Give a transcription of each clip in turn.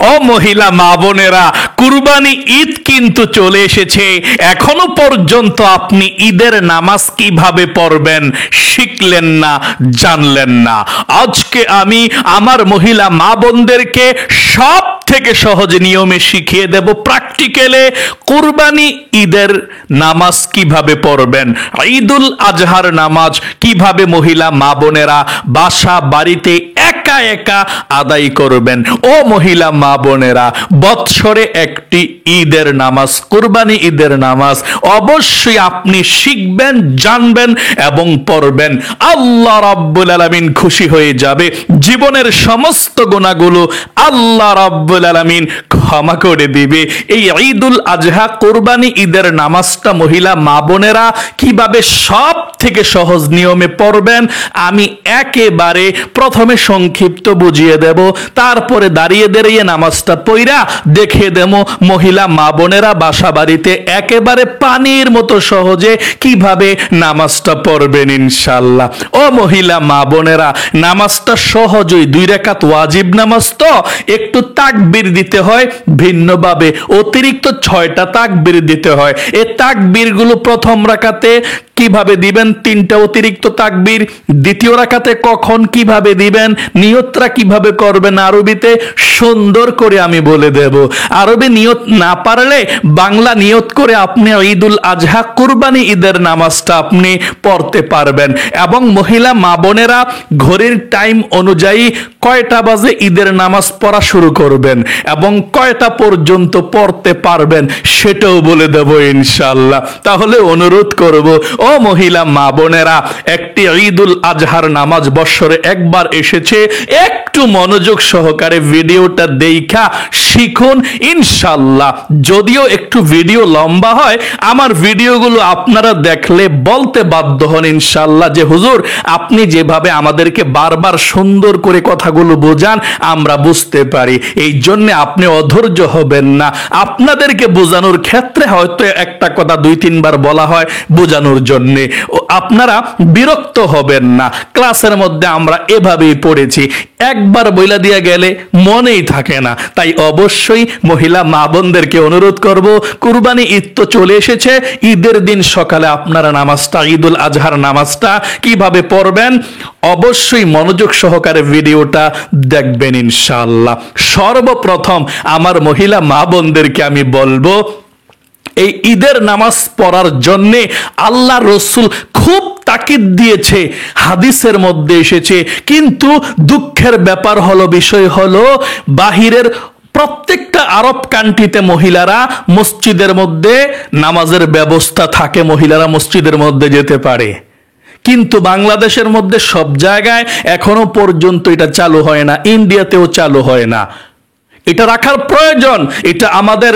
ও মহিলা মা বোনেরা, কুরবানি ঈদ কিন্তু চলে এসেছে। এখনো পর্যন্ত আপনি ঈদের নামাজ কিভাবে পড়বেন শিখলেন না, জানলেন না। আজকে আমি আমার মহিলা মা বোনদেরকে সব থেকে সহজ নিয়মে শিখিয়ে দেব, প্র্যাকটিক্যালে কুরবানি ঈদের নামাজ কিভাবে পড়বেন, ঈদুল আজহার নামাজ কিভাবে মহিলা মা বোনেরা বাসা বাড়িতে একা একা আদায় করবেন। ও মহিলা মা বোনেরা, বৎসরে একটি ঈদের নামাজ, কুরবানি ঈদের নামাজ অবশ্যই আপনি শিখবেন, জানবেন এবং পড়বেন। আল্লাহ রাব্বুল আলামিন খুশি হয়ে যাবে। জীবনের সমস্ত গুনাহগুলো আল্লাহ রাব্বুল আলামিন ক্ষমা করে দিবে। এই ঈদুল আজহা কুরবানি ঈদের নামাজটা মহিলা মা বোনেরা কিভাবে সব থেকে সহজ নিয়মে পড়বেন আমি একেবারে প্রথমে সংক্ষিপ্ত বুঝিয়ে দেব, তারপরে দাঁড়িয়ে দাঁড়িয়ে নামাজটা পইরা দেখিয়ে দেব মহিলা মা বোনেরা বাসা বাড়িতে একেবারে পানির মতো সহজে কিভাবে নামাজটা পড়বেন ইনশাআল্লাহ। ও মহিলা মা বোনেরা, নামাজটা সহজই, 2 রাকাত ওয়াজিব নামাজ, তো একটু তাকবীর দিতে হয় ভিন্নভাবে, অতিরিক্ত 6টা তাকবীর দিতে হয়। এই তাকবীর গুলো প্রথম রাকাতে কিভাবে দিবেন, 3টা অতিরিক্ত তাকবীর, দ্বিতীয় রাকাতে কখন কিভাবে দিবেন, নিয়তটা কিভাবে করবেন আরবিতে সুন্দর করে আমি বলে দেব। আরবি নিয়ত না পারলে বাংলা নিয়ত করে আপনি ঈদুল আজহা কুরবানি ঈদের নামাজটা আপনি পড়তে পারবেন। এবং মহিলা মা বোনেরা ঘড়ির টাইম অনুযায়ী কয়টা বাজে ঈদের নামাজ পড়া শুরু করবেন এবং কয়টা পর্যন্ত পড়তে পারবেন সেটাও বলে দেব ইনশাআল্লাহ। তাহলে অনুরোধ করব, ও মহিলা মা বোনেরা, একটি ঈদুল আজহার নামাজ বৎসরে একবার এসেছে, একটু মনোযোগ সহকারে ভিডিওটা দেখা শিখুন ইনশাআল্লাহ। যদিও একটু ভিডিও লম্বা হয়, আমার ভিডিওগুলো আপনারা দেখলে বলতে বাধ্য হন ইনশাআল্লাহ যে হুজুর আপনি যেভাবে আমাদেরকে বারবার সুন্দর করে কথাগুলো বোঝান আমরা বুঝতে পারি। এই জন্য আপনি অধৈর্য হবেন না। আপনাদেরকে বোঝানোর ক্ষেত্রে হয়তো একটা কথা 2-3 বার বলা হয় বোঝানোর জন্য, আপনারা বিরক্ত হবেন না। ক্লাসের মধ্যে আমরা এভাবেই পড়েছি, একবার বইলা দিয়া গেলে মনেই থাকে না। তাই অবশ্যই মহিলা মা বোনদেরকে অনুরোধ করব, কুরবানি ঈদ তো চলে এসেছে, ঈদের দিন সকালে আপনারা নামাজটা, ঈদুল আজহার নামাজটা কিভাবে পড়বেন অবশ্যই মনোযোগ সহকারে ভিডিওটা দেখবেন ইনশাআল্লাহ। সর্বপ্রথম আমার মহিলা মা বোনদেরকে আমি বলবো, এই ঈদের নামাজ পড়ার জন্য আল্লাহ রসুল খুব তাকিদ দিয়েছে, হাদিসের মধ্যে এসেছে। কিন্তু দুঃখের ব্যাপার হলো, বিষয় হলো, বাহিরের প্রত্যেকটা আরব কান্ট্রিতে মহিলারা মসজিদের মধ্যে নামাজের ব্যবস্থা থাকে, মহিলারা মসজিদের মধ্যে যেতে পারে। কিন্তু বাংলাদেশের মধ্যে সব জায়গায় এখনো পর্যন্ত এটা চালু হয় না, ইন্ডিয়াতেও চালু হয় না। এটা রাখার প্রয়োজন। এটা আমাদের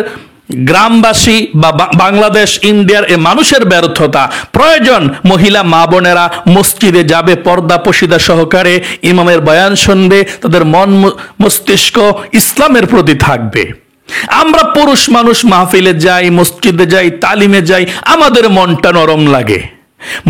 গ্রামবাসী বা বাংলাদেশ ইন্ডিয়ার এ মানুষের ব্যর্থতা। প্রয়োজন মহিলা মা বোনেরা মসজিদে যাবে, পর্দা পশিদা সহকারে ইমামের বয়ান শুনবে, তাদের মন মস্তিষ্ক ইসলামের প্রতি থাকবে। আমরা পুরুষ মানুষ মাহফিলে যাই, মসজিদে যাই, তালিমে যাই, আমাদের মনটা নরম লাগে।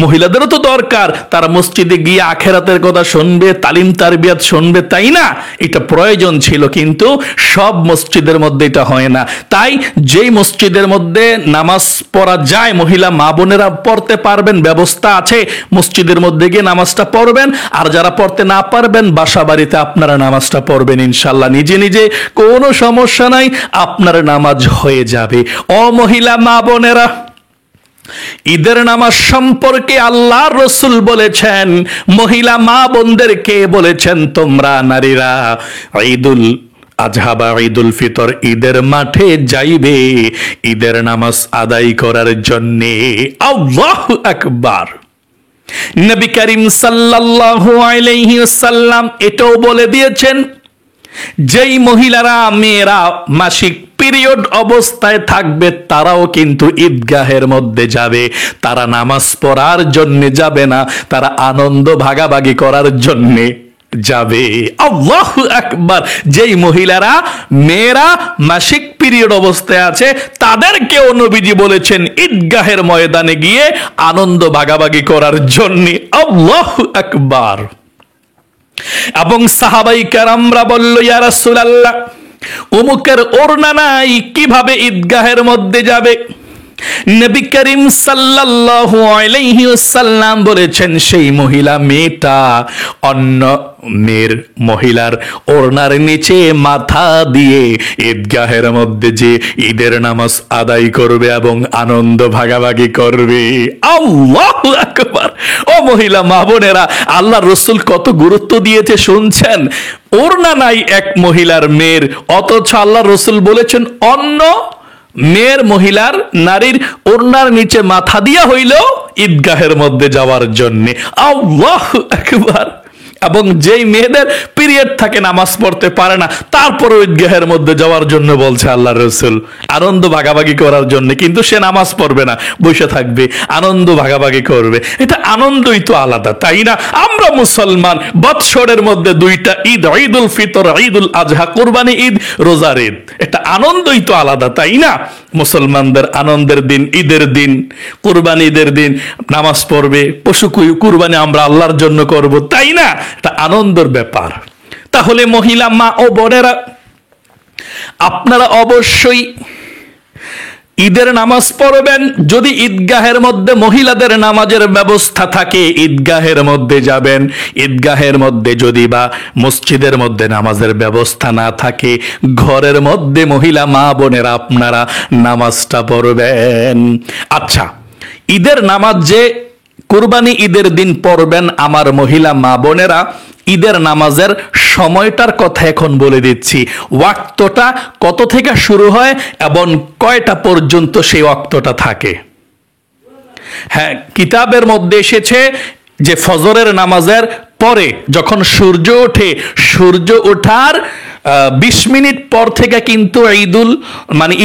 মহিলাদেরও তো দরকার, তারা মসজিদে গিয়ে আখেরাতের কথা শুনবে, তালিম তারবিয়াত শুনবে, তাই না? এটা প্রয়োজন ছিল, কিন্তু সব মসজিদের মধ্যে এটা হয় না। তাই যেই মসজিদের মধ্যে নামাজ পড়া যায়, মহিলা মা বোনেরা পড়তে পারবেন, ব্যবস্থা আছে, মসজিদের মধ্যে গিয়ে নামাজটা পড়বেন। আর যারা পড়তে না পারবেন, বাসা বাড়িতে আপনারা নামাজটা পড়বেন ইনশাআল্লাহ। নিজে নিজে কোনো সমস্যা নাই, আপনার নামাজ হয়ে যাবে। ও মহিলা মা বোনেরা, ঈদের নামাজ সম্পর্কে আল্লাহ রসুল বলেছেন, মহিলা মা বোনদেরকে বলেছেন, তোমরা নারীরা ঈদুল আজহা বা ঈদুল ফিতর ঈদের মাঠে যাইবে ঈদের নামাজ আদায় করার জন্যে। আল্লাহু আকবার। নবী করিম সাল্লাল্লাহু আলাইহি ওয়াসাল্লাম এটাও বলে দিয়েছেন, যেই মহিলারা, মেয়েরা মাসিক পিরিয়ড অবস্থায় থাকবে তারাও কিন্তু ঈদগাহের মধ্যে যাবে। তারা নামাজ পড়ার জন্য যাবে না, তারা আনন্দ ভাগাভাগি করার জন্য যাবে। আল্লাহু আকবার। যেই মহিলারা, মেয়েরা মাসিক পিরিয়ড অবস্থায় আছে তাদেরকেও নবীজি বলেছেন ঈদগাহের ময়দানে গিয়ে আনন্দ ভাগাভাগি করার জন্য। আল্লাহু আকবার। এবং সাহাবাই কেরামরা বলল, ইয়া রাসূলুল্লাহ, অমুকের ওড়না নাই, কিভাবে ঈদগাহের মধ্যে যাবে? নবী করিম সাল্লাল্লাহু আলাইহি ওয়াসাল্লাম বলেছেন, সেই মেয়েটা অন্য মহিলার ওড়নার নিচে মাথা দিয়ে ঈদগাহের মধ্যে যে ঈদের নামাজ আদায় করবে এবং আনন্দ ভাগাভাগি করবে। আল্লাহু আকবার! ও মহিলা মা বোনেরা, আল্লাহ রসুল কত গুরুত্ব দিয়েছে শুনছেন? ওড়না নাই এক মহিলার মেয়ের, অথচ আল্লাহ রসুল বলেছেন অন্য মহিলার নারীর ওড়নার নিচে মাথা দিয়া হইল ঈদগাহের মধ্যে যাওয়ার জন্য। আল্লাহু আকবার! এবং যেই মেয়েদের পিরিয়ড থাকে, নামাজ পড়তে পারে না, তারপরে ঈদগাহের মধ্যে যাওয়ার জন্য বলছে আল্লাহ রসুল, আনন্দ ভাগাভাগি করার জন্য। কিন্তু সে নামাজ পড়বে না, বসে থাকবে, আনন্দ ভাগাভাগি করবে। এটা আনন্দই তো আলাদা, তাই না? আমরা মুসলমান, বৎসরের মধ্যে দুইটা ঈদ, ঈদুল ফিতর, ঈদুল আজহা, কুরবানি ঈদ, রোজার ঈদ, এটা আনন্দই তো আলাদা, তাই না? মুসলমানদের আনন্দের দিন, ঈদের দিন, কুরবানি ঈদের দিন নামাজ পড়বে, পশু কুরবানি আমরা আল্লাহর জন্য করব, তাই না? এটা আনন্দের ব্যাপার। তাহলে মহিলা মা ও বোনেরা, আপনারা অবশ্যই ঈদের নামাজ পড়বেন। যদি ঈদগাহের মধ্যে মহিলাদের নামাজের ব্যবস্থা থাকে, ঈদগাহের মধ্যে যাবেন। ঈদগাহের মধ্যে যদি বা মসজিদের মধ্যে নামাজের ব্যবস্থা না থাকে, ঘরের মধ্যে মহিলা মা বোনেরা আপনারা নামাজটা পড়বেন। আচ্ছা, ঈদের নামাজ যে কুরবানি ঈদের দিন পড়বেন আমার মহিলা মা বোনেরা, ঈদের নামাজের সময়টার কথা এখন বলে দিচ্ছি। ওয়াক্তটা কত থেকে শুরু হয় এবং কয়টা পর্যন্ত সেই ওয়াক্তটা থাকে। হ্যাঁ, কিতাবের মধ্যে এসেছে যে ফজরের নামাজের পরে যখন সূর্য ওঠে, সূর্য ওঠার 20 মিনিট পর থেকে কিন্তু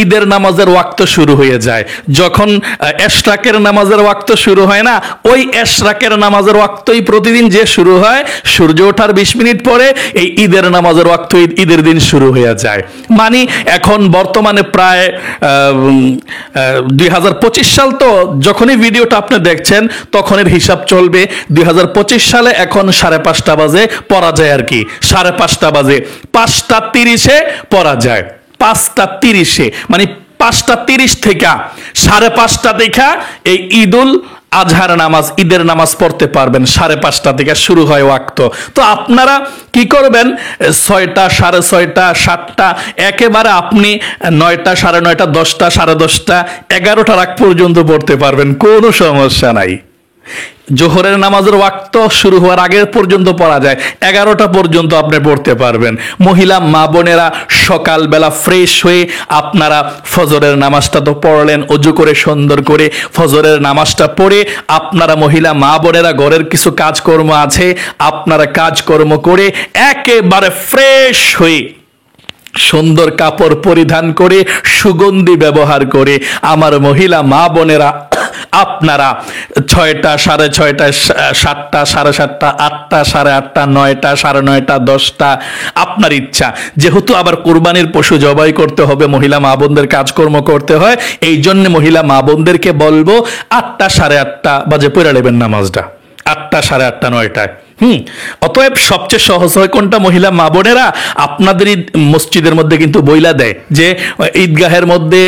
ঈদের নামাজের ওয়াক্ত শুরু হয়ে যায়। যখন এশরাকের নামাজের ওয়াক্ত শুরু হয় না, ওই এশরাকের নামাজের ওয়াক্তই প্রতিদিন যে শুরু হয় সূর্য ওঠার 20 মিনিট পরে, এই ঈদের নামাজের ওয়াক্ত ঈদের দিন শুরু হয়ে যায়। এখন বর্তমানে প্রায় 2025 সাল, তো যখনই ভিডিওটা আপনি দেখছেন তখনের হিসাব চলবে 2025 সালে। এখন 5:30 বাজে পড়া যায় আর কি, 5:30 বাজে, 5:30 পড়া যায়, 5:30 5:30 থেকে 5:30 দেখা এই ঈদুল আজহার নামাজ, ঈদের নামাজ পড়তে পারবেন। 5:30 থেকে শুরু হয় ওয়াক্ত। তো আপনারা কি করবেন? 6টা, 6:30, 7টা, একেবারে আপনি 9টা, 9:30, 10টা, 10:30, 11টা রাত পর্যন্ত পড়তে পারবেন, কোনো সমস্যা নাই। জোহরের নামাজের ওয়াক্ত শুরু হওয়ার আগে পর্যন্ত পড়া যায়, 11টা পর্যন্ত আপনি পড়তে পারবেন। মহিলা মা বোনেরা সকালবেলা ফ্রেশ হয়ে আপনারা ফজরের নামাজটা তো পড়লেন, ওযু করে সুন্দর করে ফজরের নামাজটা পড়ে আপনারা মহিলা মা বোনেরা ঘরের কিছু কাজকর্ম আছে, আপনারা কাজকর্ম করে একেবারে ফ্রেশ হয়ে সুন্দর কাপড় পরিধান করে সুগন্ধি ব্যবহার করে আমার মহিলা মা বোনেরা আপনারা 6টা, 6:30, 7টা, 7:30, 8টা, 8:30, 9টা, 9:30, 10টা, আপনার ইচ্ছা। যেহেতু আবার কুরবানির পশু জবাই করতে হবে, মহিলা মা বোনদের কাজকর্ম করতে হয়, এই জন্য মহিলা মা বোনদেরকে বলবো 8টা, 8:30 বাজে পড়ে নেবেন নামাজটা, 8টা, 8:30, 9টায়। অতএব সবচেয়ে সহজ হয় কোনটা? মহিলা মা বোনেরা, আপনাদের মসজিদের মধ্যে কিন্তু বইলা দেয় যে ঈদগাহের মধ্যে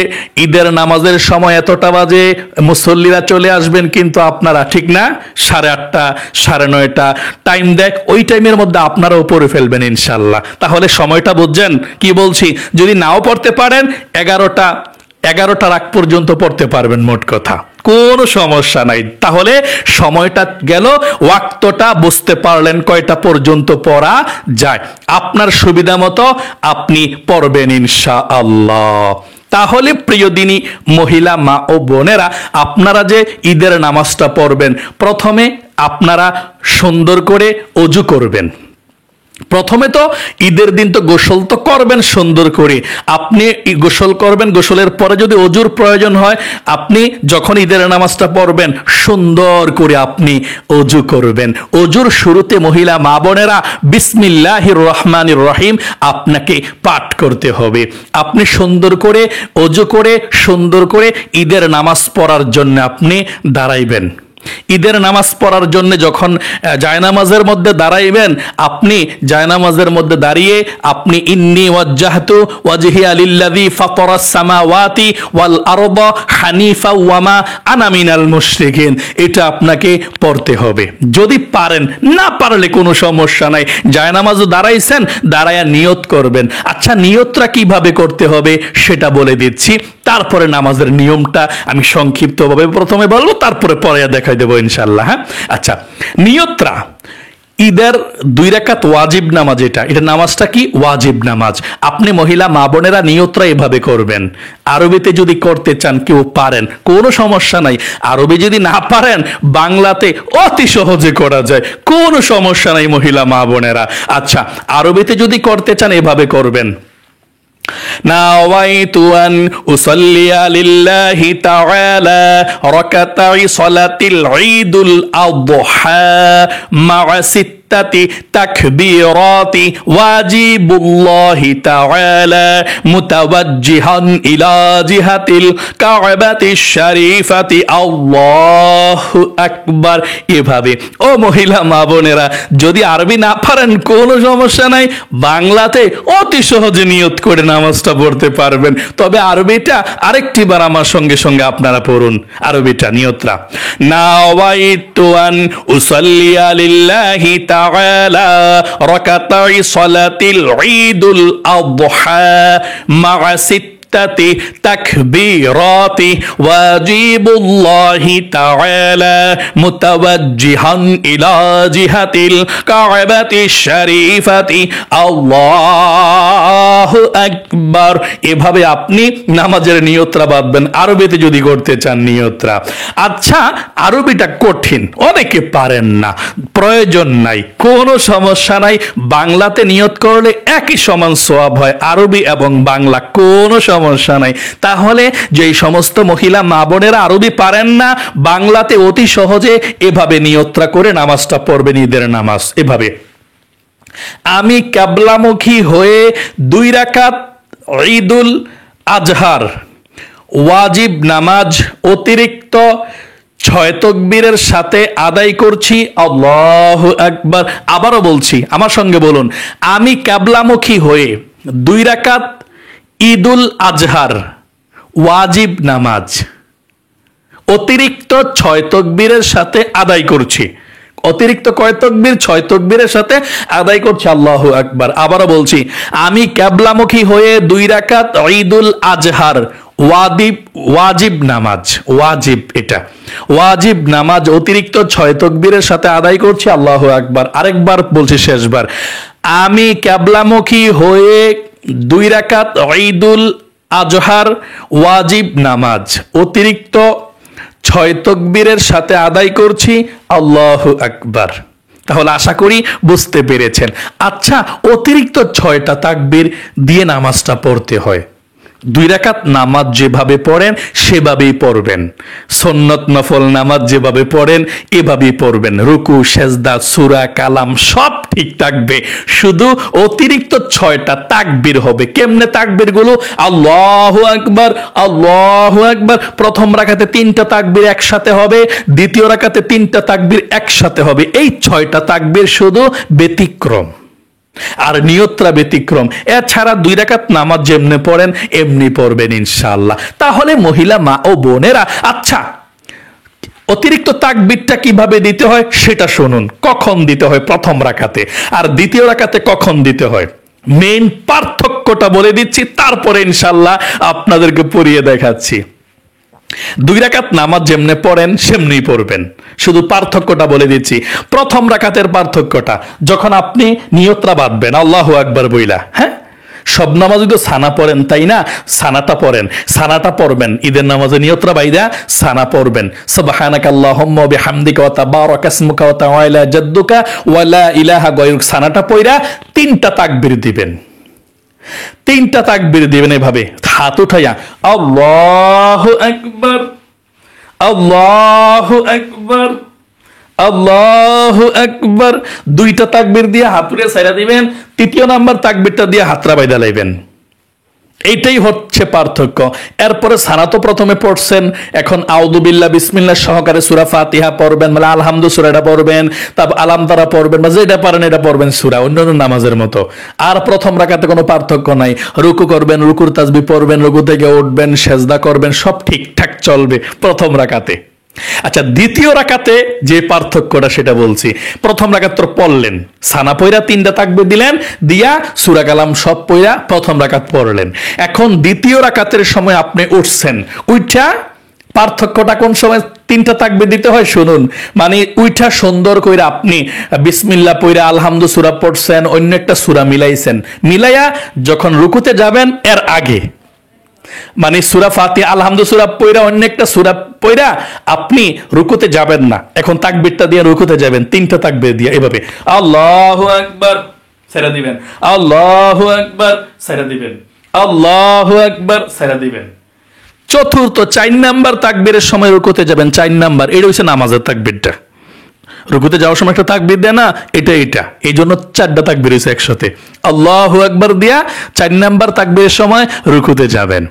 ঈদের নামাজের সময় এতটা বাজে মুসল্লিরা চলে আসবেন, কিন্তু আপনারা ঠিক না 8:30, 9:30 টাইম দেখ, ওই টাইমের মধ্যে আপনারাও পড়ে ফেলবেন ইনশাল্লাহ। তাহলে সময়টা বুঝছেন কি বলছি? যদি নাও পড়তে পারেন 11টা রাত পর্যন্ত পড়তে পারবেন, মোট কথা কোনো সমস্যা নাই। তাহলে সময়টা গেল, ওয়াক্তটা বুঝতে পারলেন কয়টা পর্যন্ত পড়া যায়, আপনার সুবিধা মতো আপনি পড়বেন ইনশাআল্লাহ। তাহলে প্রিয় দিনী মহিলা মা ও বোনেরা, আপনারা যে ঈদের নামাজটা পড়বেন, প্রথমে আপনারা সুন্দর করে ওযু করবেন। প্রথমে তো ঈদের দিন তো গোসল তো করবেন সুন্দর করে, আপনি গোসল করবেন। গোসলের পরে যদি ওযুর প্রয়োজন হয়, আপনি যখন ঈদের নামাজটা পড়বেন সুন্দর করে আপনি ওযু করবেন। ওযুর শুরুতে মহিলা মা বোনেরা বিসমিল্লাহির রহমানির রহিম আপনাকে পাঠ করতে হবে। আপনি সুন্দর করে ওযু করে সুন্দর করে ঈদের নামাজ পড়ার জন্য আপনি দাঁড়াইবেন। ঈদের নামাজ পড়ার জন্য যখন জায়নামাজের মধ্যে দাঁড়াইবেন, আপনি জায়নামাজের মধ্যে দাঁড়িয়ে আপনি ইন্নী ওয়াজ্জাহতু ওয়াজহিয়া লিল্লাযী ফাতারাস সামাওয়াতি ওয়াল আরদা হানিফা ওয়া মা আনা মিনাল মুশরিকিন, এটা আপনাকে পড়তে হবে। যদি পারেন, না পারলে কোনো সমস্যা নাই। জায়নামাজে দাঁড়াইছেন, দাঁড়ায়া নিয়ত করবেন। আচ্ছা, নিয়তটা কিভাবে করতে হবে সেটা বলে দিচ্ছি, তারপরে নামাজের নিয়মটা আমি সংক্ষিপ্তভাবে প্রথমে বলবো, তারপরে পরে দেখাই দেবো ইনশাল্লাহ। হ্যাঁ, আচ্ছা, নিয়তরা ঈদের 2 রাকাত ওয়াজিব নামাজ, এটা নামাজটা কি ওয়াজিব নামাজ। আপনি মহিলা মা বোনেরা নিয়তরা এভাবে করবেন। আরবিতে যদি করতে চান, কেউ পারেন, কোনো সমস্যা নাই। আরবি যদি না পারেন, বাংলাতে অতি সহজে করা যায়, কোনো সমস্যা নাই মহিলা মা বোনেরা। আচ্ছা, আরবিতে যদি করতে চান এভাবে করবেন। নাওয়াইতু আন উসাল্লিয়া লিল্লাহি তাআলা রাকাতাই সালাতিল ঈদুল আযহা মা'a সিত্তাতি তাকবীরাতি ওয়াজিবুল্লাহি তাআলা মুতাওয়াজ্জিহান ইলা জিহাতিল কা'বাতিশ শরীফাতি আল্লাহু আকবার। এভাবে ও মহিলা মা বোনেরা, যদি আরবি না পারেন কোনো সমস্যা নাই, বাংলাতে অতি সহজে নিয়ত করে নামাজটা পড়তে পারবেন। তবে আরবিটা আরেকটি বার আমার সঙ্গে সঙ্গে আপনারা পড়ুন। আরবিটা নিয়তরা নাওয়াইতু আন উসাল্লিয়া লিল্লাহি তাআলা রাকাতাই সালাতিল ঈদুল আযহা মা'a সিত্তাতি তাকবীরাতি ওয়াজিবুল্লাহি তাআলা মুতাওয়াজ্জিহান ইলা জিহাতিল কা'বাতিশ শরীফাতি আল্লাহু আকবার। এভাবে আপনি নামাজের নিয়তরা বাঁধবেন, আরবিতে যদি করতে চান নিয়তরা। আচ্ছা, আরবিটা কঠিন, অনেকে পারেন না, প্রয়োজন নাই, কোনো সমস্যা নাই। বাংলাতে নিয়ত করলে একই সমান সওয়াব হয়, আরবি এবং বাংলা, কোনো সমস্যা নাই। তাহলে যেই সমস্ত মহিলা মা বোনেরা আরবি পারেন না, বাংলাতে অতি সহজে এভাবে নিয়তরা করে নামাজটা পড়বেন, ঈদের নামাজ। এভাবে আমি কিবলামুখী হয়ে 2 রাকাত ঈদুল আজহার ওয়াজিব নামাজ অতিরিক্ত 6 তাকবীরের সাথে আদায় করছি। আল্লাহু আকবার। আবারও বলছি, আমার সঙ্গে বলুন, আমি কিবলামুখী হয়ে 2 রাকাত ঈদুল আজহার ওয়াজিব নামাজ অতিরিক্ত 6 তাকবীরের সাথে আদায় করছি। অতিরিক্ত কয় তাকবীর? 6 তাকবীরের সাথে আদায় করছি। আল্লাহু আকবার। আবারও বলছি, আমি কিবলামুখী হয়ে 2 রাকাত ঈদুল আজহার ওয়াজিব নামাজ, ওয়াজিব, এটা ওয়াজিব নামাজ অতিরিক্ত 6 তাকবীরের সাথে আদায় করছি। আল্লাহু আকবার। আরেকবার বলছি, শেষবার, আমি কিবলামুখী হয়ে 2 রাকাত ঈদুল আজহার ওয়াজিব নামাজ অতিরিক্ত 6 তাকবীরের সাথে আদায় করছি। আল্লাহু আকবার। তাহলে আশা করি বুঝতে পেরেছেন। আচ্ছা, অতিরিক্ত 6টা তাকবীর দিয়ে নামাজটা পড়তে হয়। 2 রাকাত নামাজ যেভাবে পড়েন সেভাবেই পড়বেন। সুন্নত নফল নামাজ যেভাবে পড়েন এভাবেই পড়বেন। রুকু, সেজদা, সূরা, কালাম সব ঠিক থাকবে, শুধু অতিরিক্ত 6টা তাকবীর হবে। কেমনে তাকবীর গুলো? আল্লাহু আকবার, আল্লাহু আকবার। প্রথম রাকাতে 3টা তাকবীর একসাথে হবে, দ্বিতীয় রাকাতে 3টা তাকবীর একসাথে হবে। এই 6টা তাকবীর শুধু ব্যতিক্রম, আর নিয়তরা ব্যতিক্রম। এছাড়া 2 রাকাত নামাজ যেমনি পড়েন এমনি পড়বেন ইনশাআল্লাহ। তাহলে মহিলা মা ও বোনেরা, আচ্ছা, অতিরিক্ত তাকবীরটা কিভাবে দিতে হয় সেটা শুনুন। কখন দিতে হয়? প্রথম রাকাতে। আর দ্বিতীয় রাকাতে কখন দিতে হয়? মেইন পার্থক্যটা বলে দিচ্ছি, তারপরে ইনশাআল্লাহ আপনাদেরকে পড়িয়ে দেখাচ্ছি। 2 রাকাত নামাজ যেমনে পড়েন সেমনি পড়বেন, শুধু পার্থক্যটা বলে দিচ্ছি। প্রথম রাকাতের পার্থক্যটা, যখন আপনি নিয়তরা বাঁধবেন আল্লাহু আকবার বইলা, হ্যাঁ, সব নামাজে তো সানা পড়েন, তাই না? সানাটা পড়েন, সানাটা পড়বেন। ঈদের নামাজে নিয়তরা বাইদা সানা পড়বেন। সুবহানাকা আল্লাহুম্মা ওয়া বিহামদিকা ওয়া তাবারাকা ইসমুকা ওয়া তাআলা জাদ্দুকা ওয়া লা ইলাহা গায়রুক, সানাটা পড়া 3টা তাকবীর দিবেন। 3টা তাকবীর দিবেন এভাবে, হাত উঠাইয়া আল্লাহু আকবার, আল্লাহু আকবার, আল্লাহু আকবার। 2টা তাকবীর দিয়ে হাত উঠে ছাইরা দিবেন। 3য় নাম্বার তাকবীরটা দিয়ে হাতরা বাইদা লাইবেন। এইটাই হচ্ছে পার্থক্য। এরপরে সানা তো প্রথমে পড়ছেন, এখন আউযু বিল্লাহ বিসমিল্লাহ সহকারে সূরা ফাতিহা পড়বেন, মানে আলহামদু সূরাটা পড়বেন, তারপর আলাম তারা পড়বেন, বা যেটা পারেন এটা পড়বেন সূরা, অন্যান্য নামাজের মতো। আর প্রথম রাকাতে কোনো পার্থক্য নাই, রুকু করবেন, রুকুর তাসবিহ পড়বেন, রুকু থেকে উঠবেন, সেজদা করবেন, সব ঠিকঠাক চলবে প্রথম রাকাতে। আচ্ছা, দ্বিতীয় রাকাতে যে পার্থক্যটা সেটা বলছি। প্রথম রাকাত তো পড়লেন, সানা পয়রা 3টা তাকবীর দিলেন, দিয়া সূরা কালাম সব পয়রা প্রথম রাকাত পড়লেন। এখন দ্বিতীয় রাকাতের সময় আপনি উঠছেন, উঠা পার্থক্যটা কোন সময় 3টা তাকবীর দিতে হয় শুনুন। মানে উইঠা সুন্দর কইরা আপনি বিসমিল্লাহ পয়রা আলহামদু সূরা পড়ছেন, অন্য একটা সূরা মিলাইছেন, মিলাইয়া যখন রুকুতে যাবেন এর আগে, মানে সূরা ফাতিহা আলহামদু সূরা পয়রা অন্য একটা সূরা পয়রা আপনি রুকুতে যাবেন না, এখন তাকবীরটা দিয়ে রুকুতে যাবেন, 3টা তাকবীর দিয়ে এভাবে আল্লাহু আকবার ছেড়ে দিবেন, আল্লাহু আকবার ছেড়ে দিবেন, আল্লাহু আকবার ছেড়ে দিবেন। চতুর্থ 4 নাম্বার তাকবীরের সময় রুকুতে যাবেন, 4 নাম্বার, এটা হচ্ছে নামাজের তাকবীরটা। রুকুতে যাওয়ার সময় একটা তাকবীর দেয় না, এটা এই জন্য 4টা তাকবীর হয়েছে একসাথে। আল্লাহু আকবার দিয়া 4 নাম্বার তাকবীরের সময় রুকুতে যাবেন।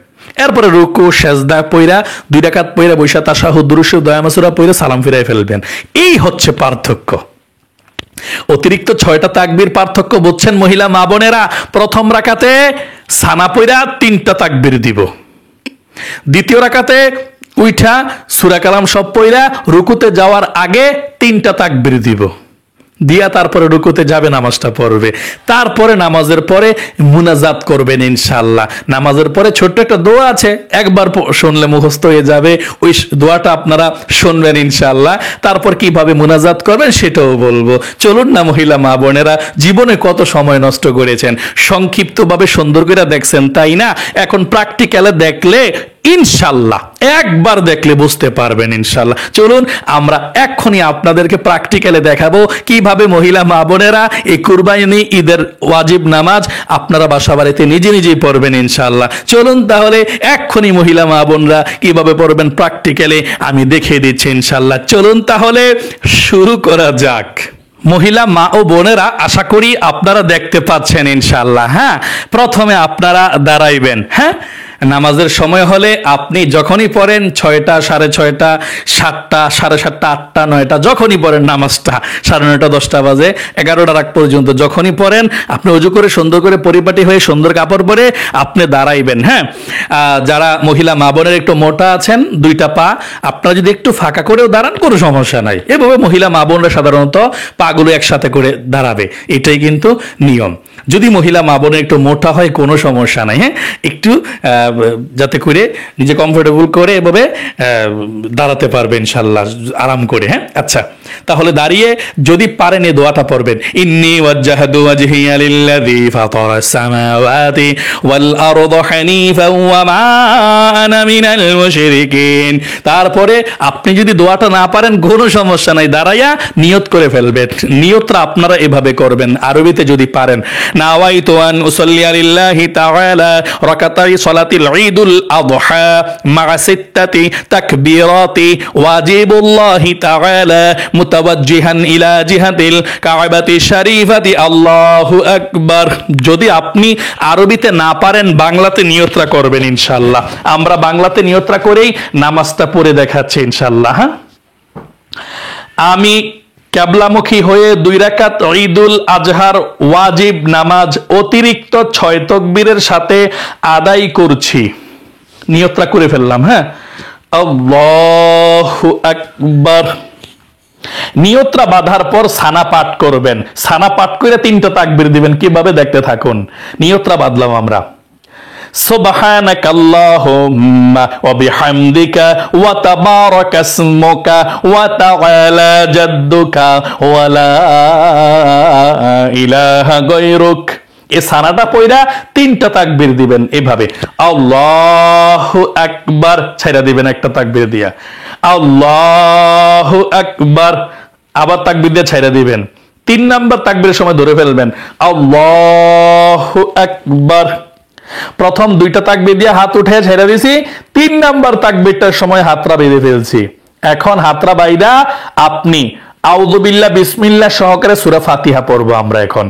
এরপরে রুকু সেজদা পয়রা 2 রাকাত পয়রা বৈশা তাশাহুদ দুরূদ শরীফ দোয়া মাসুরা পয়রা সালাম ফিরায় ফেলবেন। এই হচ্ছে পার্থক্য। অতিরিক্ত 6টা তাকবীর পার্থক্য বুঝছেন মহিলা মা বোনেরা? প্রথম রাকাতে সানা পয়রা 3টা তাকবীর দিব, দ্বিতীয় রাকাতে উইঠা সূরা কালাম সব পয়রা রুকুতে যাওয়ার আগে 3টা তাকবীর দিব, দিয়া তারপরে রুকুতে যাবে, নামাজটা পড়বে। তারপরে নামাজের পরে মুনাজাত করবেন ইনশাআল্লাহ। নামাজের পরে ছোট্ট একটা দোয়া আছে, একবার শুনলে মুখস্থ হয়ে যাবে, ওই দোয়াটা আপনারা শুনবেন ইনশাআল্লাহ। তারপর কিভাবে মুনাজাত করবেন সেটাও বলবো। চলুন না মহিলা মা বোনেরা, জীবনে কত সময় নষ্ট করেছেন, সংক্ষিপ্তভাবে সুন্দর করে দেখছেন তাই না? এখন প্র্যাকটিক্যালে দেখলে ইনশাল্লাহ, একবার দেখলে বুঝতে পারবেন ইনশাল্লাহ। চলুন আমরা এক্ষুনি আপনাদেরকে প্র্যাকটিক্যালে দেখাবো কিভাবে মহিলা মা বোনেরা এই কুরবানি ঈদের ওয়াজিব নামাজ আপনারা বাসা বাড়িতে নিজে নিজেই পড়বেন ইনশাল্লাহ। চলুন তাহলে এক্ষুনি মহিলা মা বোনরা কিভাবে পড়বেন প্র্যাকটিক্যালে আমি দেখিয়ে দিচ্ছি ইনশাল্লাহ। চলুন তাহলে শুরু করা যাক। মহিলা মা ও বোনেরা, আশা করি আপনারা দেখতে পাচ্ছেন ইনশাল্লাহ। হ্যাঁ, প্রথমে আপনারা দাঁড়াইবেন। হ্যাঁ, নামাজের সময় হলে আপনি যখনই পড়েন, 6টা, 6:30, 7টা, 7:30, 8টা, 9টা, যখনই পড়েন নামাজটা, 9:30, 10টা বাজে, 11টার আগ পর্যন্ত যখনই পড়েন, আপনি ওযু করে সুন্দর করে পরিপাটি হয়ে সুন্দর কাপড় পরে আপনি দাঁড়াইবেন। হ্যাঁ, যারা মহিলা মা বোনের একটু মোটা আছেন, 2টা পা আপনারা যদি একটু ফাঁকা করেও দাঁড়ান কোনো সমস্যা নাই। এভাবে মহিলা মা বোনরা সাধারণত পাগুলো একসাথে করে দাঁড়াবে, এটাই কিন্তু নিয়ম। যদি মহিলা মা বোনের একটু মোটা হয় কোনো সমস্যা নাই। হ্যাঁ, একটু যাতে করে নিজে কমফোর্টেবল করে এভাবে দাঁড়াতে পারবে ইনশাল্লাহ, আরাম করে। হ্যাঁ, আচ্ছা, তাহলে দাঁড়িয়ে যদি পারেন এই দোয়াটা পড়বেন, ইন্নী ওয়াজ্জাহতু ওয়াজহিয়া লিল্লাযী ফাতারাস সামাওয়াতি ওয়াল আরদা হানিফাও ওয়া মা আনা মিনাল মুশরিকিন। তারপরে আপনি যদি দোয়াটা না পারেন কোনো সমস্যা নাই, দাঁড়াইয়া নিয়ত করে ফেলবেন। নিয়তটা আপনারা এভাবে করবেন, আরবিতে যদি পারেন, নাওয়াইতু আন উসাল্লি লিল্লাহি তাআলা রাকাতাই সালাতিল ঈদুল আযহা মা সিত্তাতি তাকবীরাতি ওয়াজিবুল্লাহি তাআলা মুতাওয়াজ্জিহান ইলা জিহাতিল কাবাতি শরীফাতি আল্লাহু আকবার। যদি আপনি আরবিতে না পারেন বাংলাতে নিয়তটা করবেন ইনশাআল্লাহ। আমরা বাংলাতে নিয়তটা করেই নামাজটা পড়ে দেখাচ্ছি ইনশাআল্লাহ। হ্যাঁ, আমি কিবলামুখী হয়ে 2 রাকাত ঈদুল আজহার ওয়াজিব নামাজ অতিরিক্ত 6 তাকবীরের সাথে আদায় করছি। নিয়তটা করে ফেললাম। হ্যাঁ, আল্লাহু আকবার। নিয়তটা বাঁধার পর সানা পাঠ করবেন। সানা পাঠ করে 3টা তাকবীর দিবেন। কিভাবে দেখতে থাকুন। নিয়তটা বাঁধলাম আমরা, সুবহানাকাল্লাহুম্মা ওয়া বিহামদিকা ওয়া তাবারাকা ইসমুকা ওয়া তাআলা জাদ্দুকা ওয়া লা ইলাহা গায়রুক। এই সানাটা পয়রা 3টা তাকবীর দিবেন এভাবে, আল্লাহু আকবার, ছাইরা দিবেন একটা তাকবীর দিয়া, আল্লাহু আকবার, আবার তাকবীর দিয়ে ছাইরা দিবেন। 3 নাম্বার তাকবীরের সময় ধরে ফেলবেন, আল্লাহু আকবার। প্রথম 2টা তাকবীর দিয়ে হাত উঠে ছেড়ে দিছি, 3 নাম্বার তাকবীরটার সময় হাতটা বেঁধে ফেলছি। এখন হাতটা বাইদা আপনি আউযু বিল্লাহ বিসমিল্লাহ সহকারে সূরা ফাতিহা পড়ব আমরা এখন।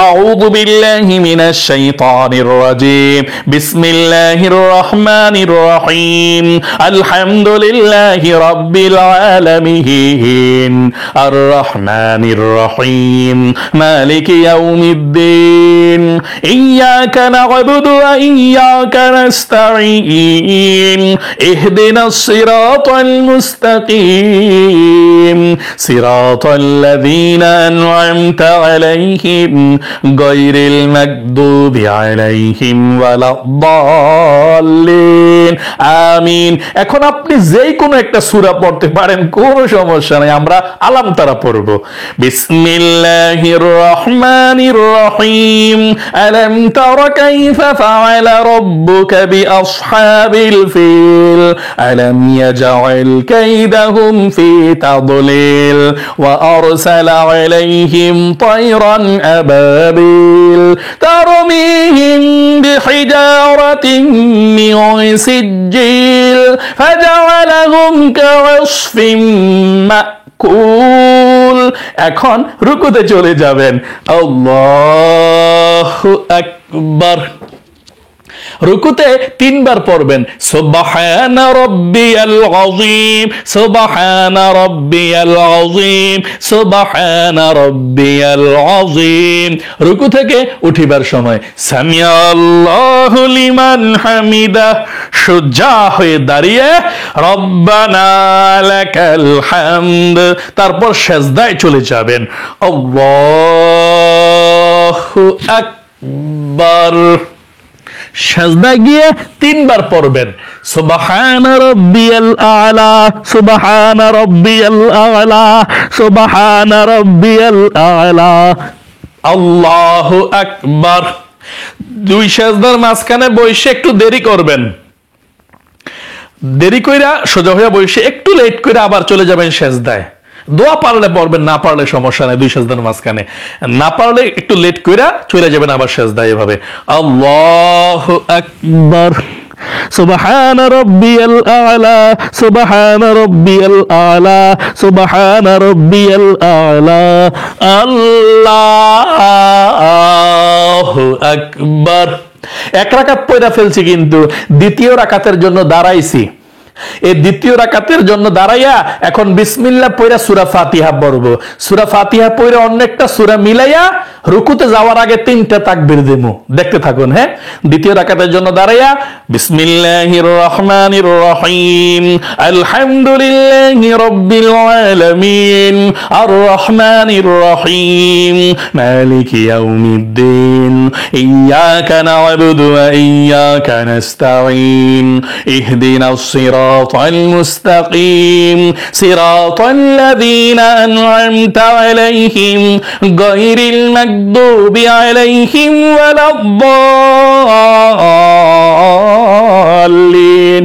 আউযু বিল্লাহি মিনাশ শাইতানির রাজিম। বিসমিল্লাহির রহমানির রহিম। আলহামদুলিল্লাহি রাব্বিল আলামিন। আর রহমানির রহিম। মালিকি ইয়াউমিদ্দিন। ইয়্যাকা না'বুদু ওয়া ইয়্যাকা নাস্তাঈন। ইহদিনাস সিরাতাল মুস্তাকিম। صراط الذين أنعمت عليهم غير المغضوب عليهم ولا الضالين আমিন। এখন আপনি যেই কোনো একটা সূরা পড়তে পারেন, কোনো সমস্যা নাই, আমরা আলাম তারা পড়ব। বিসমিল্লাহির রহমানির রহিম। আলাম তারা কাইফা ফাআলা রাব্বুকা বিআসহাবিল ফিল। আলাম ইয়াজআল কাইদাহুম ফি তাদলিল। وأرسل عليهم طيرا أبابيل ترميهم بحجارة من سجيل فجعلهم كعصف مأكول এখন রুকুতে চলে যাবেন। আল্লাহু আকবার। রুকুতে তিনবার পড়বেন সুবহানা রাব্বিয়াল আযীম, সুবহানা রাব্বিয়াল আযীম, সুবহানা রাব্বিয়াল আযীম। রুকু থেকে উঠিবার সময় সামিআল্লাহু লিমান হামিদা, সোজা হয়ে দাঁড়িয়ে রব্বানা লাকাল হামদ। তারপর সিজদায় চলে যাবেন। আল্লাহু আকবার। সাজদা গিয়ে তিনবার পড়বেন সুবহানা রাব্বিয়াল আলা, সুবহানা রাব্বিয়াল আলা, সুবহানা রাব্বিয়াল আলা। আল্লাহু আকবার। দুই সাজদার মাঝখানে বসে একটু দেরি করবেন, দেরি কইরা সোজা হইয়া বসে একটু লেট কইরা আবার চলে যাবেন সাজদায়। দোয়া পারলে পড়বেন, না পারলে সমস্যা নাই, দুই সাজদার মাঝখানে না পারলে একটু লেট কইরা চলে যাবেন আবার সাজদায়। এভাবে আল্লাহু আকবার। সুবহানা রাব্বিয়াল আলা, সুবহানা রাব্বিয়াল আলা, সুবহানা রাব্বিয়াল আলা। আল্লাহু আকবার। এক রাকাত পড়া ফেলছি, কিন্তু দ্বিতীয় রাকাতের জন্য দাঁড়াইছি। এই দ্বিতীয় রাকাতের জন্য দাঁড়াইয়া এখন বিসমিল্লাহ পড়া সূরা ফাতিহা পড়ব। সূরা ফাতিহা পড়ে অনেকটা সূরা মিলাইয়া রুকুতে যাওয়ার আগে তিনটা তাকবীর দেব। দেখতে থাকুন। হ্যাঁ, দ্বিতীয় রাকাতের জন্য দাঁড়াইয়া বিসমিল্লাহির রহমানির রহিম। আলহামদুলিল্লাহি রাব্বিল আলামিন। আর রহমানির রহিম। মালিকি ইয়াউমিদ্দিন। ইয়্যাকা না'বুদু ওয়া ইয়্যাকা নাস্তাঈন। ইহদিনাস সিরাতাল মুস্তাকিম। সিরাতাল লাযীনা আন'আমতা আলাইহিম গায়রিল মাগদুবি আলাইহিম ওয়ালাদ-দাল্লিন।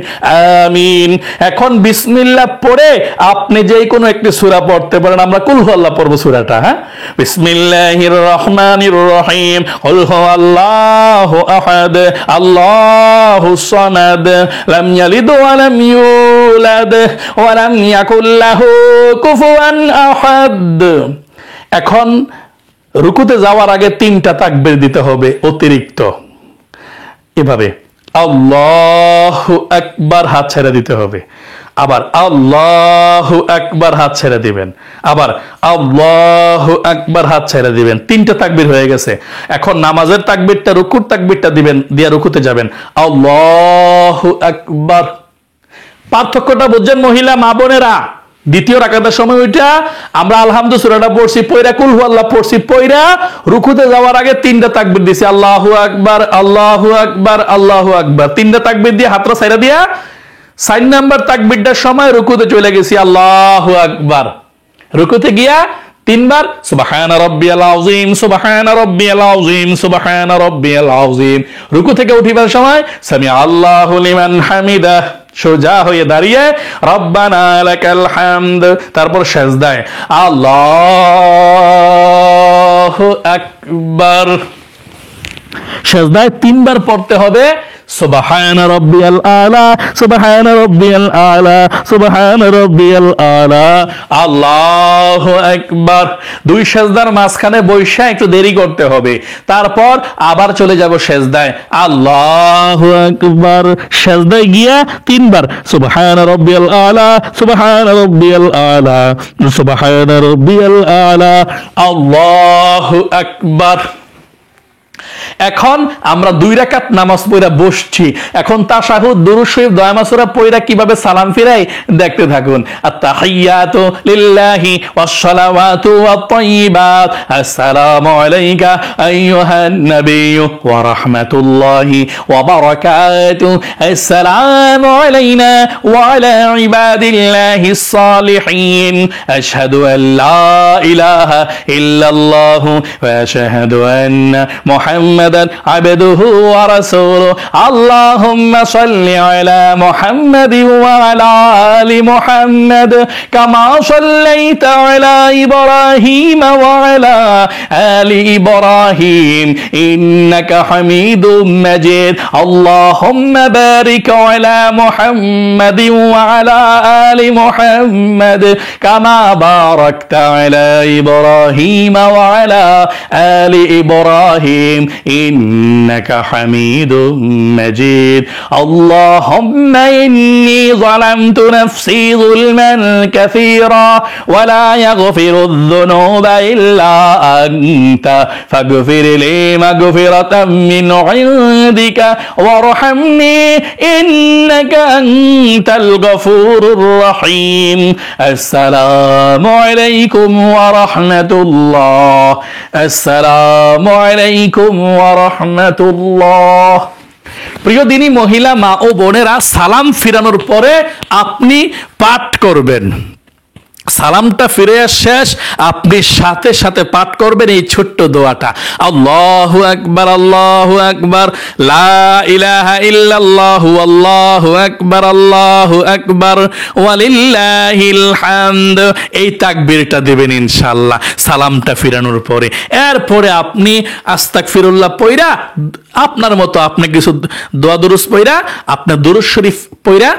আমিন। এখন বিসমিল্লাহ পড়ে আপনি যেই কোনো একটি সূরা পড়তে পারেন। আমরা কুল হুয়াল্লাহ পড়ব সূরাটা। হ্যাঁ, বিসমিল্লাহির রহমানির রহিম। কুল হুয়াল্লাহু আহাদ, আল্লাহুস সামাদ, লাম ইয়ালিদ ওয়া লাম ইউলাদ ওয়া লাম ইয়াকুল লাহু কুফুয়ান আহাদ। এখন রুকুতে যাওয়ার আগে তিনটা তাকবীর দিতে হবে অতিরিক্ত। এভাবে আল্লাহু আকবার, হাত ছেড়ে দিতে হবে। আবার আল্লাহু আকবার, হাত ছেড়ে দিবেন। আবার আল্লাহু আকবার, হাত ছেড়ে দিবেন। তিনটা তাকবীর হয়ে গেছে। এখন নামাজের তাকবীরটা, রুকুর তাকবীরটা দিবেন, দিয়া রুকুতে যাবেন। আল্লাহু আকবার। পার্থক্যটা বুঝছেন মহিলা মা বোনেরা? দ্বিতীয় রাকাতের সময় ওইটা আমরা আলহামদু সূরাটা পড়ছি, পয়রা কুল হুয়াল্লাহ পড়ছি, পয়রা রুকুতে যাওয়ার আগে তিনটা তাকবীর দিছি। আল্লাহু আকবার, আল্লাহু আকবার, আল্লাহু আকবার। তিনটা তাকবীর দিয়ে হাতটা ছাইরা দিয়া 4 নাম্বার তাকবীরটার সময় রুকুতে চলে গেছি। আল্লাহু আকবার। রুকুতে গিয়া তিনবার সুবহানা রাব্বিয়াল আযীম, সুবহানা রাব্বিয়াল আযীম, সুবহানা রাব্বিয়াল আযীম। রুকু থেকে উঠিবার সময় সামি আল্লাহু লিমান হামিদা, সোজা হয়ে দাঁড়িয়ে রব্বানা লাকাল হামদ। তারপর সিজদায় আল্লাহু আকবার। সিজদায় তিনবার পড়তে হবে সুবহানা রাব্বিয়াল আলা, সুবহানা রাব্বিয়াল আলা, সুবহানা রাব্বিয়াল আলা। আল্লাহু আকবার। দুই সেজদার মাঝখানে বৈশা একটু দেরি করতে হবে, তারপর আবার চলে যাব সেজদায়। আল্লাহু আকবার। সেজদায় গিয়া তিনবার সুবহানা রাব্বিয়াল আলা, সুবহানা রাব্বিয়াল আলা, সুবহানা রাব্বিয়াল আলা। আল্লাহু আকবার। এখন আমরা 2 রাকাত নামাজ পড়া বসছি। এখন তাশাহুদ, দুরূদ শরীফ, দোয়া মাসুরা পড়া কিভাবে সালাম ফিরাই দেখতে থাকুন। আত-তাহিয়াতু লিল্লাহি ওয়াস-সালাওয়াতু ওয়াত-তাইয়্যিবাত, আসসালামু আলাইকা আইয়ুহান নাবিয়্যু ওয়া রাহমাতুল্লাহি ওয়া বারাকাতুহু, আসসালামু আলাইনা ওয়া আলা ইবাদিল্লাহিস সালিহিন, আশহাদু আল লা ইলাহা ইল্লাল্লাহু ওয়া আশহাদু আন্না মুহাম্মাদান আবদুহু ওয়া রাসূলুহু, আল্লাহুম্মা সাল্লি আলা মুহাম্মাদিন ওয়া আলা আলি মুহাম্মাদ কামা সাল্লাইতা আলা ইব্রাহিম ওয়া আলা আলি ইব্রাহিম ইন্নাকা হামিদুম মাজিদ, আল্লাহুম্মা বারিক আলা মুহাম্মাদিন ওয়া আলা আলি মুহাম্মাদ কামা বারাকতা আলা ইব্রাহিম ওয়া আলা আলি ইব্রাহিম ইন্নাকা হামিদুম মাজিদ, আল্লাহুম্মা ইন্নী যালামতু নাফসি যুলমান কাসীরা ওয়া লা ইয়াগফিরুয যুনুবা ইল্লা আনতা ফাগফির লি মাগফিরাতাম মিন ইনদিকা ওয়ারহামনি ইন্নাকা আনতাল গফুরুর রহিম। আসসালামু আলাইকুম ওয়া রাহমাতুল্লাহ, আসসালামু আলাইকুম ওয়া রাহমাতুল্লাহ। প্রিয় দিনী মহিলা, মা ও বোনেরা, সালাম ফিরানোর পরে আপনি পাঠ করবেন। সালামটা ফিরে শেষ, আপনি সাথে সাথে পাঠ করবেন এই ছোট্ট দোয়াটা, আল্লাহু আকবার, আল্লাহু আকবার, লা ইলাহা ইল্লাল্লাহু, আল্লাহু আকবার, আল্লাহু আকবার, ওয়ালিল্লাহিল হামদ। এই তাকবীরটা দিবেন ইনশাআল্লাহ সালামটা ফিরানোর পরে। এরপরে আপনি আস্তাগফিরুল্লাহ পয়রা, আপনার মতো আপনি কিছু দোয়া দুরূদ পয়রা, আপনার দুরূদ শরীফ পয়রা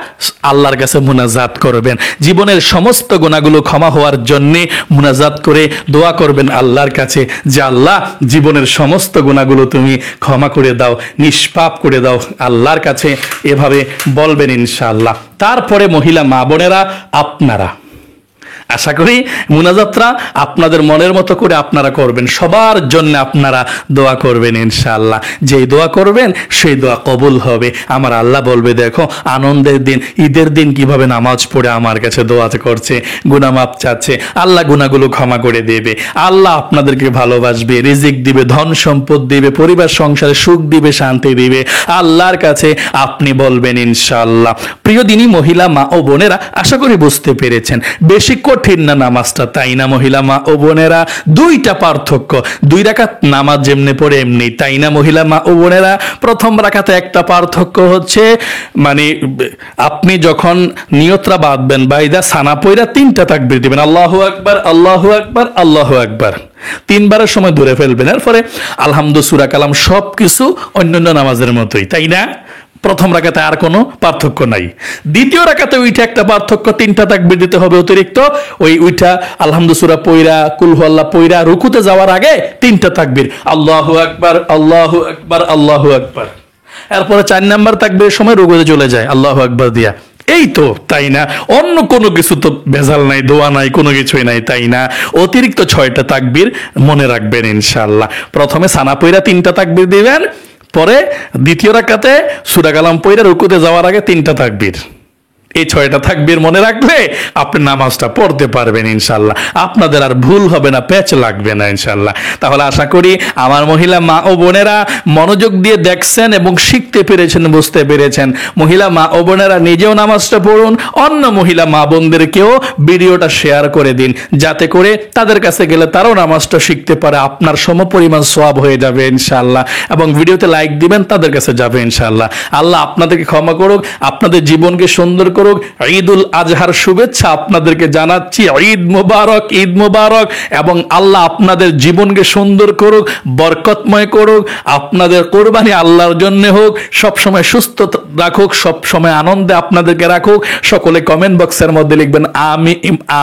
আল্লাহর কাছে মুনাজাত করবেন। জীবনের সমস্ত গুনাহগুলো ক্ষমা হওয়ার জন্য মুনাজাত করে দোয়া করবেন আল্লাহর কাছে যে আল্লাহ, জীবনের সমস্ত গুনাহগুলো তুমি ক্ষমা করে দাও, নিষ্পাপ করে দাও। আল্লাহর কাছে এভাবে বলবেন ইনশাআল্লাহ। তারপরে মহিলা মা বোনেরা, আপনারা আশা করি মুনাজাতরা আপনাদের মনের মতো করে আপনারা করবেন, সবার জন্য আপনারা দোয়া করবেন ইনশাআল্লাহ। যেই দোয়া করবেন সেই দোয়া কবুল হবে। আমার আল্লাহ বলবে, দেখো আনন্দের দিন, ঈদের দিন কিভাবে নামাজ পড়ে আমার কাছে দোয়া করছে, গুনাহ মাপ চাচ্ছে, আল্লাহ গুনাহগুলো ক্ষমা করে দেবে, আল্লাহ আপনাদেরকে ভালোবাসবে, রিজিক দিবে, ধন সম্পদ দিবে, পরিবার সংসারে সুখ দিবে, শান্তি দিবে। আল্লাহর কাছে আপনি বলবেন ইনশাআল্লাহ। প্রিয় দিনী মহিলা মা ও বোনেরা, আশা করি বুঝতে পেরেছেন বেশি কঠিন না নামাজটা, তাই না মহিলা মা ও বোনেরা? 2টা পার্থক্য, 2 রাকাত নামাজ যেমনি পড়ে এমনি, তাই না মহিলা মা ও বোনেরা? প্রথম রাকাতে একটা পার্থক্য হচ্ছে, মানে আপনি যখন নিয়তরা বাঁধবেন বাইদা সানা পয়রা 3টা তাকবীর দিবেন, আল্লাহু আকবার, আল্লাহু আকবার, আল্লাহু আকবার, 3বারের সময় ধরে ফেলবেন। এরপরে আলহামদু, সূরা কালাম সবকিছু অন্যান্য নামাজের মতোই, তাই না? প্রথম রাকাতে আর কোনো পার্থক্য নাই। দ্বিতীয় রাকাতে ওইটা একটা পার্থক্য, 3টা তাকবীর দিতে হবে অতিরিক্ত। ওইটা আলহামদু সূরা পয়রা, কুল হু আল্লাহ পয়রা, রুকুতে যাওয়ার আগে 3টা তাকবীর, আল্লাহু আকবার, আল্লাহু আকবার, আল্লাহু আকবার। এরপরে 4 নাম্বার তাকবীরের সময় রুকুতে চলে যায় আল্লাহু আকবার দিয়া। এই তো, তাই না? অন্য কোনো কিছু তো ভেজাল নাই, দোয়া নাই, কোনো কিছুই নাই, তাই না? অতিরিক্ত 6টা তাকবীর মনে রাখবেন ইনশাআল্লাহ। প্রথমে সানা পয়রা 3টা তাকবীর দিবেন, পরে দ্বিতীয় রাকাতে সূরা কালাম পয়রা রুকুতে যাওয়ার আগে 3টা তাকবীর। এই 6টা তাকবীর মনে রাখলে আপনি নামাজটা পড়তে পারবেন ইনশাআল্লাহ। আপনাদের আর ভুল হবে না, প্যাচ লাগবে না ইনশাআল্লাহ। তাহলে আশা করি আমার মহিলা মা ও বোনেরা মনোযোগ দিয়ে দেখছেন এবং শিখতে পেরেছেন, বুঝতে পেরেছেন। মহিলা মা ও বোনেরা নিজেও নামাজটা পড়ুন, অন্য মহিলা মা বোনদেরকেও ভিডিওটা শেয়ার করে দিন, যাতে করে তাদের কাছে গেলে তারাও নামাজটা শিখতে পারে। আপনার সমপরিমাণ সওয়াব হয়ে যাবে ইনশাআল্লাহ। এবং ভিডিওতে লাইক দিবেন, তাদের কাছে যাবে ইনশাআল্লাহ। আল্লাহ আপনাদেরকে ক্ষমা করুক, আপনাদের জীবনকে সুন্দর করুক। করুক। ঈদুল আজহার শুভেচ্ছা আপনাদেরকে জানাচ্ছি। ঈদ মোবারক, ঈদ মোবারক। এবং আল্লাহ আপনাদের জীবনকে সুন্দর করুক, বরকতময় করুক। আপনাদের কোরবানি আল্লাহর জন্য হোক, সবসময় সুস্থ রাখুক, সবসময় আনন্দে আপনাদেরকে রাখুক। সকলে কমেন্ট বক্সের মধ্যে লিখবেন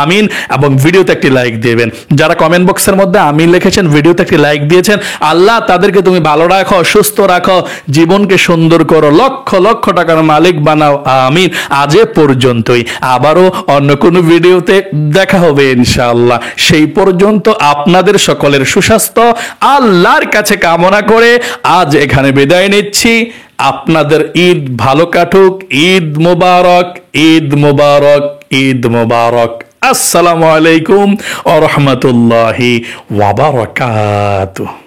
আমিন এবং ভিডিওতে একটি লাইক দিবেন। যারা কমেন্ট বক্সের মধ্যে আমিন লিখেছেন, ভিডিওতে একটি লাইক দিয়েছেন, আল্লাহ তাদেরকে তুমি ভালো রাখো, সুস্থ রাখো, জীবনকে সুন্দর করো, লক্ষ লক্ষ টাকার মালিক বানাও। আমিন। আজ এ পর্যন্তই, আবারও অন্য কোনো ভিডিওতে দেখা হবে ইনশাআল্লাহ। সেই পর্যন্ত আপনাদের সকলের সুস্বাস্থ্য আল্লাহর কাছে কামনা করে আজ এখানে বিদায় নিচ্ছি। আপনাদের ঈদ ভালো কাটুক। ঈদ মোবারক, ঈদ মোবারক, ঈদ মোবারক। আসসালামু আলাইকুম ওয়া রাহমাতুল্লাহি ওয়া বারাকাতুহু।